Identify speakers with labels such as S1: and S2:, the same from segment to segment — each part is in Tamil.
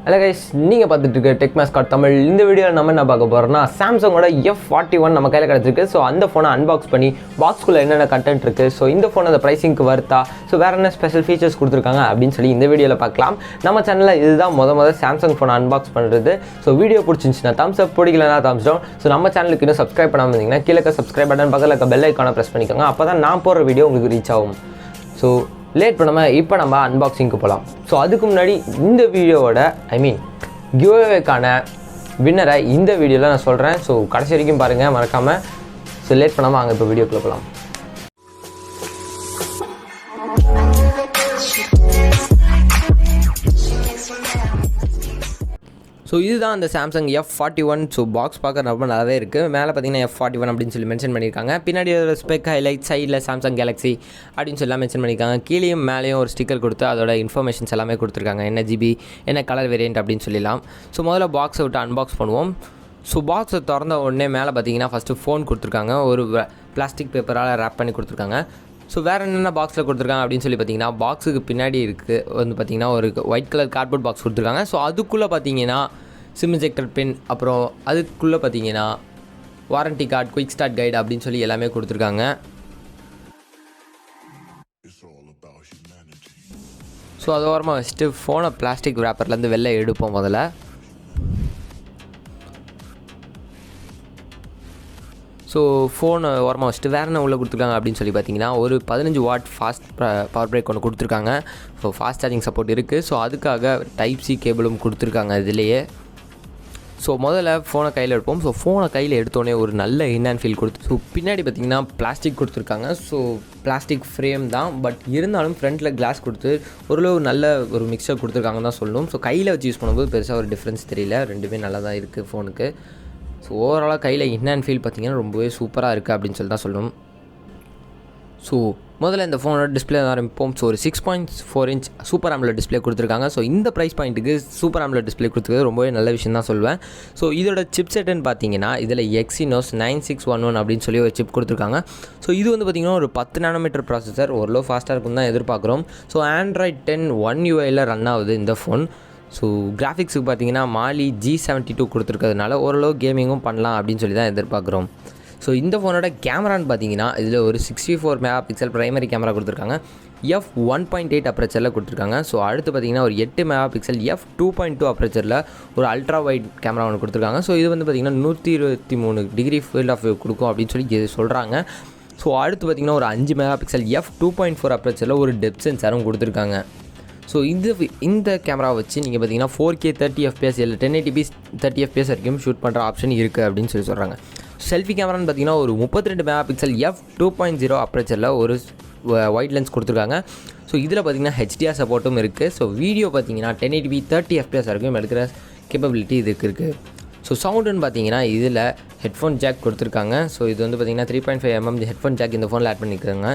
S1: ஹலோ கைஸ், நீங்கள் பார்த்துட்டு இருக்க டெக் மாஸ்காட் தமிழ். இந்த வீடியோவில் நம்ம என்ன பார்க்க போகிறோம்னா சாம்சங்கோட F41 நம்ம கையில் கிடச்சிருக்கு. ஸோ அந்த ஃபோனை அன்பாக்ஸ் பண்ணி பாக்ஸ்குள்ளே என்னென்ன கண்டென்ட் இருக்குது, ஸோ இந்த ஃபோன் அந்த ப்ரைஸிங்க்கு வர்த்தா, ஸோ வேறு என்ன ஸ்பெஷல் ஃபீச்சர்ஸ் கொடுத்துருக்காங்க அப்படின்னு சொல்லி இந்த வீடியோவில் பார்க்கலாம். நம்ம சேனலில் இதுதான் முத சாம்சங் ஃபோனை அன்பாக்ஸ் பண்ணுறது. ஸோ வீடியோ பிடிச்சிருந்துச்சுன்னா தம்ஸ் அப், பிடிக்கலனா தம்ஸ் டவுன். ஸோ நம்ம சேனலுக்கு இன்னும் சப்ஸ்கிரைப் பண்ணாமல் இருந்தீங்கன்னா கீழே சப்ஸ்கிரைப் பட்டன் பக்கத்தில் இருக்க பெல் ஐக்கானை ப்ரெஸ் பண்ணிக்கோங்க. அப்போ தான் நான் போடுற வீடியோ உங்களுக்கு ரீச் ஆகும். ஸோ லேட் பண்ணாமல் இப்போ நம்ம அன்பாக்சிங்க்கு போகலாம். ஸோ அதுக்கு முன்னாடி இந்த வீடியோவோட கிவ்அவேக்கான வின்னரை இந்த வீடியோவில் நான் சொல்கிறேன். ஸோ கடைசி வரைக்கும் பாருங்கள் மறக்காமல். ஸோ லேட் பண்ணாமல் அங்கே இப்போ வீடியோக்குள்ளே போகலாம். ஸோ இதுதான் அந்த சாம்சங் F41. ஸோ பாக்ஸ் பார்க்க ரொம்ப நல்லாவே இருக்குது. மேலே பார்த்தீங்கன்னா F41 அப்படின்னு சொல்லி மென்ஷன் பண்ணியிருக்காங்க. பின்னாடி ஒரு ஸ்பெக் ஹைலைட், சைடில் சாம்சங் கேலக்ஸி அப்படின்னு சொல்லி மென்ஷன் பண்ணியிருக்காங்க. கீழேயும் மேலேயும் ஒரு ஸ்டிக்கர் கொடுத்து அதோட இன்ஃபர்மேஷன்ஸ் எல்லாமே கொடுத்துருக்காங்க. என்ன ஜிபி, என்ன கலர் வேரியன்ட் அப்படின்னு சொல்லலாம். ஸோ முதல்ல பாக்ஸை விட்டு அன்பாக்ஸ் பண்ணுவோம். ஸோ பாக்ஸை திறந்த உடனே மேலே பார்த்தீங்கன்னா ஃபஸ்ட்டு ஃபோன் கொடுத்துருக்காங்க. ஒரு பிளாஸ்டிக் பேப்பரால் ரேப் பண்ணி கொடுத்துருக்காங்க. ஸோ வேறு என்னென்ன பாக்ஸில் கொடுத்துருக்காங்க அப்படின்னு சொல்லி பார்த்தீங்கன்னா, பாக்ஸுக்கு பின்னாடி இருக்குது வந்து பார்த்தீங்கன்னா ஒரு ஒயிட் கலர் கார்ட்போர்ட் பாக்ஸ் கொடுத்துருக்காங்க. ஸோ அதுக்குள்ளே பார்த்தீங்கன்னா சிம் இன்ஜெக்டர் பின், அப்புறம் அதுக்குள்ளே பார்த்தீங்கன்னா warranty card, quick start guide அப்படின்னு சொல்லி எல்லாமே கொடுத்துருக்காங்க. ஸோ அது ஓரமாக வச்சுட்டு ஃபோனை பிளாஸ்டிக் ரேப்பர்லேருந்து வெளில எடுப்போம் முதல்ல. ஸோ ஃபோனை ஓரமாக வச்சுட்டு வேறு என்ன உள்ளே கொடுத்துருக்காங்க அப்படின்னு சொல்லி பார்த்தீங்கன்னா, ஒரு 15 வாட் ஃபாஸ்ட் பவர் பிரேக் ஒன்று கொடுத்துருக்காங்க. ஸோ ஃபாஸ்ட் சார்ஜிங் சப்போர்ட் இருக்குது. ஸோ அதுக்காக டைப் சி கேபிளும் கொடுத்துருக்காங்க இதுலேயே. ஸோ முதல்ல ஃபோனை கையில் எடுப்போம். ஸோ ஃபோனை கையில் எடுத்தோடனே ஒரு நல்ல இன் அண்ட் ஃபீல் கொடுத்து, ஸோ பின்னாடி பார்த்திங்கன்னா பிளாஸ்டிக் கொடுத்துருக்காங்க. ஸோ பிளாஸ்டிக் ஃப்ரேம் தான், பட் இருந்தாலும் ஃப்ரண்ட்டில் கிளாஸ் கொடுத்து ஓரளவு நல்ல ஒரு மிக்சர் கொடுத்துருக்காங்கன்னு தான் சொல்லணும். ஸோ கையில் வச்சு யூஸ் பண்ணும்போது பெருசாக ஒரு டிஃப்ரென்ஸ் தெரியல, ரெண்டுமே நல்லா தான் இருக்குது ஃபோனுக்கு. ஸோ ஓவராலாக கையில் இன் அண்ட் ஃபீல் பார்த்திங்கன்னா ரொம்பவே சூப்பராக இருக்குது அப்படின்னு சொல்லி தான் சொல்லணும். ஸோ முதல்ல இந்த ஃபோனோட டிஸ்பிளே ஆரம்பிப்போம். ஸோ ஒரு 6.4 இன்ச் சூப்பர் AMOLED டிஸ்பிளே கொடுத்துருக்காங்க. ஸோ இந்த ப்ரைஸ் பாயிண்ட்டுக்கு சூப்பர் AMOLED டிஸ்பிளே கொடுத்துருக்கிறது ரொம்பவே நல்ல விஷயம் தான் சொல்லுவேன். ஸோ இதோட சிப் செட்டுன்னு பார்த்தீங்கன்னா இதில் Exynos 9611 அப்படின்னு சொல்லி ஒரு சிப் கொடுத்துருக்காங்க. ஸோ இது வந்து பார்த்திங்கன்னா ஒரு 10 நானோமீட்டர் ப்ராசஸர், ஓரளவு ஃபாஸ்ட்டாக இருக்குன்னு தான் எதிர்பார்க்குறோம். ஸோ Android 10 One UIயில் ரன் ஆகுது இந்த ஃபோன். ஸோ கிராஃபிக்ஸுக்கு பார்த்தீங்கன்னா Mali G72 கொடுத்துருக்கிறதுனால ஓரளவு கேமிங்கும் பண்ணலாம் அப்படின்னு சொல்லி தான் எதிர்பார்க்குறோம். ஸோ இந்த ஃபோனோட கேமரான்னு பார்த்தீங்கன்னா இதில் ஒரு 64 மெகா பிக்சல் ப்ரைமரி கேமரா கொடுத்துருக்காங்க. F1.8 அப்ரேச்சரில் கொடுத்துருக்காங்க. ஸோ அடுத்து பார்த்தீங்கன்னா ஒரு 8 மெகா பிக்சல் F2.2 அப்ரேச்சரில் ஒரு அல்ட்ரா வைட் கேமரா ஒன்று கொடுத்துருக்காங்க. ஸோ இது வந்து பார்த்திங்கன்னா 123 டிகிரி ஃபீல்ட் ஆஃப் வியூ கொடுக்கும் அப்படின்னு சொல்லி சொல்கிறாங்க. ஸோ அடுத்து பார்த்திங்கன்னா ஒரு 5 மெகா பிக்சல் F2.4 அப்ரேச்சரில் ஒரு டெப்த் சென்சாரும் கொடுத்துருக்காங்க. ஸோ இந்த கேமராவை வச்சு நீங்கள் பார்த்தீங்கன்னா 4K 30 FPS இல்லை 1080p 30 FPS வரைக்கும் ஷூட் பண்ணுற ஆப்ஷன் இருக்குது அப்படின்னு சொல்லி சொல்கிறாங்க. செல்ஃபி கேமரான்னு பார்த்தீங்கன்னா ஒரு 32 மெகா பிக்சல் F2.0 அப்ரேச்சரில் ஒரு வைட் லென்ஸ் கொடுத்துருக்காங்க. ஸோ இதில் பார்த்தீங்கன்னா HDR சப்போர்ட்டும் இருக்குது. ஸோ வீடியோ பார்த்தீங்கன்னா 1080p 30 FPS வரைக்கும் எடுக்கிற கேப்பபிலிட்டி இதுக்கு இருக்குது. ஸோ சவுண்டுன்னு பார்த்தீங்கன்னா இதில் ஹெட்ஃபோன் ஜாக் கொடுத்துருக்காங்க. ஸோ இது வந்து பார்த்திங்கன்னா 3.5mm ஹெட்ஃபோன் ஜாக் இந்த ஃபோனில் ஆட் பண்ணியிருக்காங்க.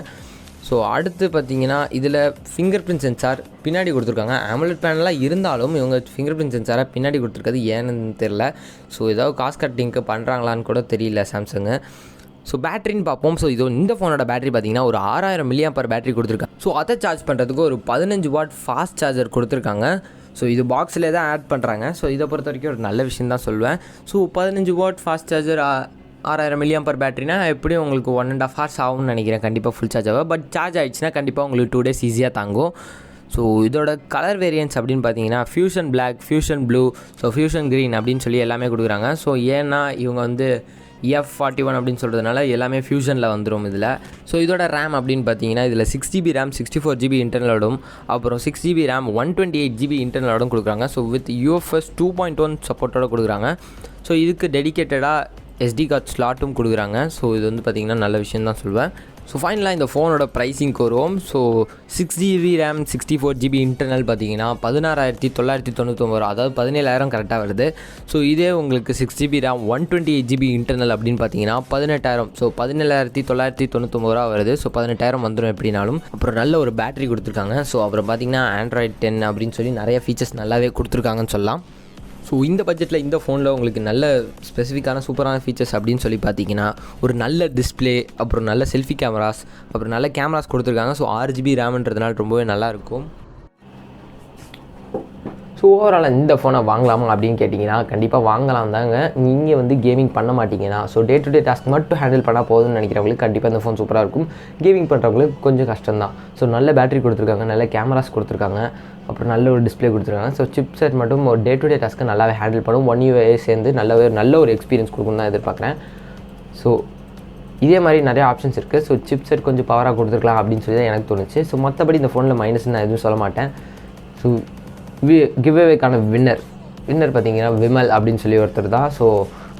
S1: ஸோ அடுத்து பார்த்தீங்கன்னா இதில் ஃபிங்கர் பிரிண்ட் சென்சார் பின்னாடி கொடுத்துருக்காங்க. AMOLED பேனலாக இருந்தாலும் இவங்க ஃபிங்கர் பிரிண்ட் சென்சாரை பின்னாடி கொடுத்துருக்கிறது ஏன்னு தெரில. ஸோ ஏதாவது காஸ்ட் கட்டிங்க்கு பண்ணுறாங்களான்னு கூட தெரியல சாம்சங்கு. ஸோ பேட்டரின்னு பார்ப்போம். ஸோ இந்த ஃபோனோட பேட்டரி பார்த்தீங்கன்னா ஒரு 6000 mAh பேட்டரி கொடுத்துருக்காங்க. ஸோ அதை சார்ஜ் பண்ணுறதுக்கு ஒரு 15 வாட் ஃபாஸ்ட் சார்ஜர் கொடுத்துருக்காங்க. ஸோ இது பாக்ஸில் தான் ஆட் பண்ணுறாங்க. ஸோ இதை பொறுத்த வரைக்கும் ஒரு நல்ல விஷயம் தான் சொல்லுவேன். So 15 watt fast charger 6000 mAh பேட்டரினா எப்படியும் உங்களுக்கு 1.5 hours ஆகும்னு நினைக்கிறேன் கண்டிப்பாக ஃபுல் சார்ஜ் ஆகும். பட் சார்ஜ் ஆகிடுச்சுன்னா கண்டிப்பாக உங்களுக்கு 2 days ஈஸியாக தாங்கும். ஸோ இதோட கலர் வேரியன்ஸ் அப்படின்னு பார்த்தீங்கன்னா fusion black, fusion blue, so fusion green அப்படின்னு சொல்லி எல்லாமே கொடுக்குறாங்க. ஸோ ஏன்னா இவங்க வந்து F41 அப்படின்னு சொல்கிறதுனால எல்லாமே ஃபியூஷனில் வந்துடும் இதில். ஸோ இதோட ரேம் அப்படின்னு பார்த்தீங்கன்னா இதில் 6GB RAM 64GB இன்டர்னலோடும், அப்புறம் 6GB RAM 128GB இன்டர்னலோடும் கொடுக்குறாங்க. ஸோ வித் UFS 2.1 சப்போர்ட்டோடு கொடுக்குறாங்க. ஸோ இதுக்கு டெடிக்கேட்டடாக SD கார்டு ஸ்லாட்டும் கொடுக்குறாங்க. ஸோ இது வந்து பார்த்திங்கன்னா நல்ல விஷயம் தான் சொல்வேன். ஸோ ஃபைனலாக இந்த ஃபோனோட ப்ரைஸிங்க்கு வருவோம். So 6GB RAM 64GB internal பார்த்தீங்கன்னா 16999, அதாவது 17000 கரெக்டாக வருது. ஸோ இதே உங்களுக்கு 6GB RAM 128GB இன்டர்னல் அப்படின்னு பார்த்தீங்கன்னா 18000, ஸோ 17999 வருது. ஸோ 18000 வந்துடும் எப்படினாலும். அப்புறம் நல்ல ஒரு பேட்டரி கொடுத்துருக்காங்க. ஸோ அப்புறம் பார்த்தீங்கன்னா Android 10 அப்படின்னு சொல்லி நிறைய ஃபீச்சர்ஸ் நல்லாவே கொடுத்துருக்காங்கன்னு சொல்லலாம். ஸோ இந்த பட்ஜெட்டில் இந்த ஃபோனில் உங்களுக்கு நல்ல ஸ்பெசிஃபிக்கான சூப்பரான ஃபீச்சர்ஸ் அப்படின்னு சொல்லி பார்த்தீங்கன்னா ஒரு நல்ல டிஸ்பிளே, அப்புறம் நல்ல செல்ஃபி கேமராஸ், அப்புறம் நல்ல கேமராஸ் கொடுத்துருக்காங்க. ஸோ 6GB ரேம்ன்றதுனால ரொம்பவே நல்லாயிருக்கும். ஸோ ஓவரால் இந்த ஃபோனை வாங்கலாமா அப்படின்னு கேட்டிங்கன்னா கண்டிப்பாக வாங்கலாம் தாங்க. நீங்கள் வந்து கேமிங் பண்ண மாட்டிங்கன்னா, so day to day task மட்டும் ஹேண்டில் பண்ணால் போதும்னு நினைக்கிறவங்களுக்கு கண்டிப்பாக இந்த ஃபோன் சூப்பராக இருக்கும். கேமிங் பண்ணுறவங்களுக்கு கொஞ்சம் கஷ்டம் தான். ஸோ நல்ல பேட்டரி கொடுத்துருக்காங்க, நல்ல கேமராஸ் கொடுத்துருக்காங்க, அப்புறம் நல்ல ஒரு டிஸ்பிளே கொடுத்துருக்காங்க. ஸோ சிப் செட் மட்டும் ஒரு டே டு டே டாஸ்க்கு நல்லாவே ஹேண்டில் பண்ணும். 1 UI சேர்ந்து நல்ல ஒரு எக்ஸ்பீரியன்ஸ் கொடுக்குன்னு தான் எதிர்பார்க்குறேன். ஸோ இதே மாதிரி நிறைய ஆப்ஷன்ஸ் இருக்குது. ஸோ சிப் செட் கொஞ்சம் பவராக கொடுத்துருக்கலாம் அப்படின்னு சொல்லி தான் எனக்கு தோணுச்சு. ஸோ மற்றபடி இந்த ஃபோனில் மைனஸ்ன்னு நான் எதுவும் சொல்ல மாட்டேன். ஸோ கிவ்அவேக்கான வின்னர் பார்த்தீங்கன்னா விமல் அப்படின்னு சொல்லி ஒருத்தர் தான். ஸோ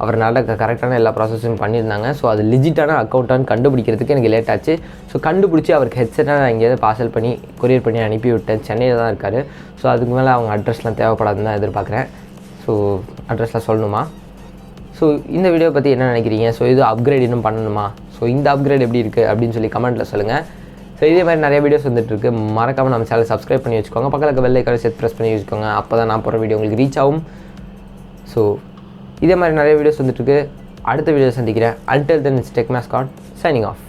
S1: அவர் கரெக்டான எல்லா ப்ராசஸும் பண்ணியிருந்தாங்க. ஸோ அது லிஜிட்டான அக்கௌண்ட்டான்னு கண்டுபிடிக்கிறதுக்கு எனக்கு லேட் ஆச்சு. ஸோ கண்டுபிடிச்சி அவருக்கு ஹெட்செட்டாக நான் எங்கேயாவது பார்சல் பண்ணி கொரியர் பண்ணி அனுப்பி விட்டேன். சென்னையில் தான் இருக்கார். ஸோ அதுக்கு மேலே அவங்க அட்ரஸ்லாம் தேவைப்படாதுன்னு தான் எதிர்பார்க்குறேன். ஸோ அட்ரஸ்லாம் சொல்லணுமா? ஸோ இந்த வீடியோ பற்றி என்ன நினைக்கிறீங்க? ஸோ இது அப்கிரேட் இன்னும் பண்ணணுமா? ஸோ இந்த அப்கிரேட் எப்படி இருக்குது அப்படின்னு சொல்லி கமெண்ட்டில் சொல்லுங்கள். ஸோ இதே மாதிரி நிறைய வீடியோஸ் வந்துட்டுருக்கு. மறக்காமல் நம்ம சேனல் சப்ஸ்கிரைப் பண்ணி வச்சுக்கோங்க. பக்கத்தில் பெல் ஐக்கானை சேர்த்து ப்ரெஸ் பண்ணி வச்சுக்கோங்க. அப்போ தான் நான் போகிற வீடியோ உங்களுக்கு ரீச் ஆகும். ஸோ இதே மாதிரி நிறைய வீடியோஸ் வந்துட்டுருக்கு. அடுத்த வீடியோ சந்திக்கிறேன். Until then, it's Tech Mascot signing off.